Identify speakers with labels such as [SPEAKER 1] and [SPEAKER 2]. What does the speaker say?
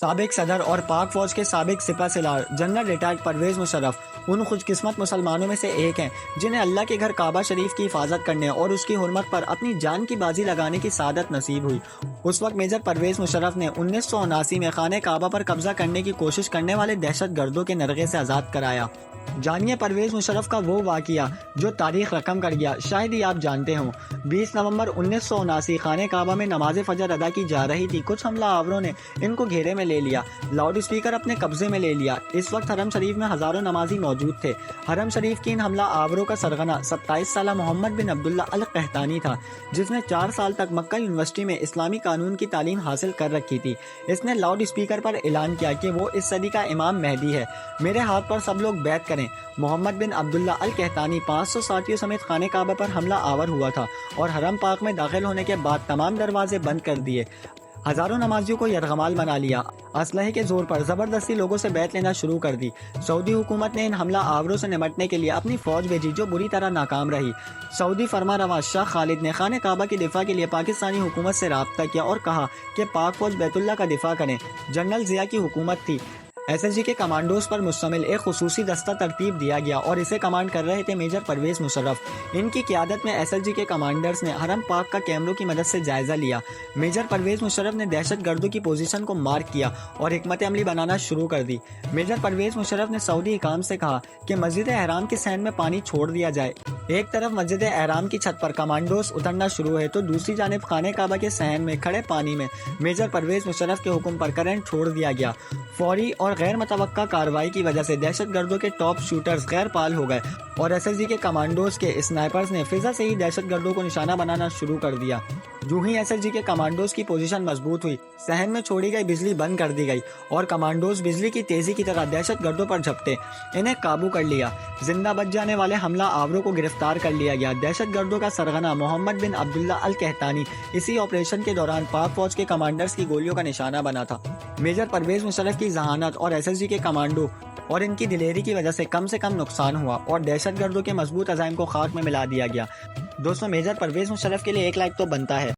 [SPEAKER 1] سابق صدر اور پاک فوج کے سابق سپہ سالار جنرل ریٹائرڈ پرویز مشرف ان خوش قسمت مسلمانوں میں سے ایک ہیں جنہیں اللہ کے گھر کعبہ شریف کی حفاظت کرنے اور اس کی حرمت پر اپنی جان کی بازی لگانے کی سعادت نصیب ہوئی۔ اس وقت میجر پرویز مشرف نے 1979 میں خانہ کعبہ پر قبضہ کرنے کی کوشش کرنے والے دہشت گردوں کے نرغے سے آزاد کرایا۔ جانیے پرویز مشرف کا وہ واقعہ جو تاریخ رقم کر گیا، شاید ہی آپ جانتے ہوں۔ 20 نومبر 1979 خانہ کعبہ میں نماز فجر ادا کی جا رہی تھی۔ کچھ حملہ آوروں نے ان کو گھیرے میں لے لیا، لاؤڈ اسپیکر اپنے قبضے میں لے لیا۔ اس وقت حرم شریف میں ہزاروں نمازی موجود تھے۔ حرم شریف کی ان حملہ آوروں کا سرغنہ 27 سالہ محمد بن عبداللہ القحطانی تھا، جس نے 4 سال تک مکہ یونیورسٹی میں اسلامی قانون کی تعلیم حاصل کر رکھی تھی۔ اس نے لاؤڈ اسپیکر پر اعلان کیا کہ وہ اس صدی کا امام مہدی ہے، میرے ہاتھ پر سب لوگ بیعت کریں۔ محمد بن عبداللہ القحطانی 500 ساتھیوں سمیت خانہ کعبہ پر حملہ آور ہوا تھا اور حرم پاک میں داخل ہونے کے بعد تمام دروازے بند کر دیے۔ ہزاروں نمازیوں کو یرغمال بنا لیا، اسلحے کے زور پر زبردستی لوگوں سے بیعت لینا شروع کر دی۔ سعودی حکومت نے ان حملہ آوروں سے نمٹنے کے لیے اپنی فوج بھیجی جو بری طرح ناکام رہی۔ سعودی فرما روا شاہ خالد نے خانہ کعبہ کی دفاع کے لیے پاکستانی حکومت سے رابطہ کیا اور کہا کہ پاک فوج بیت اللہ کا دفاع کریں۔ جنرل ضیاء کی حکومت تھی۔ ایس ایس جی کے کمانڈوز پر مشتمل ایک خصوصی دستہ ترتیب دیا گیا اور اسے کمانڈ کر رہے تھے میجر پرویز مشرف۔ ان کی قیادت میں ایس ایس جی کے کمانڈرز نے حرم پاک کا کیمروں کی مدد سے جائزہ لیا۔ میجر پرویز مشرف نے دہشت گردوں کی پوزیشن کو مارک کیا اور حکمت عملی بنانا شروع کر دی۔ میجر پرویز مشرف نے سعودی حکام سے کہا کہ مسجد احرام کے صحن میں پانی چھوڑ دیا جائے۔ ایک طرف مسجد احرام کی چھت پر کمانڈوز اترنا شروع ہوئے تو دوسری جانب خانہ کعبہ کے صحن میں کھڑے پانی میں میجر پرویز مشرف کے حکم پر کرنٹ چھوڑ دیا گیا۔ فوری اور غیر متوقع کارروائی کی وجہ سے دہشت گردوں کے ٹاپ شوٹرز غیر فعال ہو گئے اور ایس ایس جی کے کمانڈوز کے اسنائپرز نے فضا سے ہی دہشت گردوں کو نشانہ بنانا شروع کر دیا۔ جو ہی ایس ایس جی کے کمانڈوز کی پوزیشن مضبوط ہوئی، صحن میں چھوڑی گئی بجلی بند کر دی گئی اور کمانڈوز بجلی کی تیزی کی طرح دہشت گردوں پر جھپٹے، انہیں قابو کر لیا۔ زندہ بچ جانے والے حملہ آوروں کو گرفتار کر لیا گیا۔ دہشت گردوں کا سرغنہ محمد بن عبداللہ القحطانی اسی آپریشن کے دوران پاک فوج کے کمانڈرز کی گولیوں کا نشانہ بنا تھا۔ میجر پرویز مشرف کی ذہانت اور ایس ایس جی کے کمانڈو اور ان کی دلیری کی وجہ سے کم نقصان ہوا اور دہشت گردوں کے مضبوط عزائم کو خاک میں ملا دیا گیا۔ دوستوں، میجر پرویز مشرف کے لیے ایک لائک تو بنتا ہے۔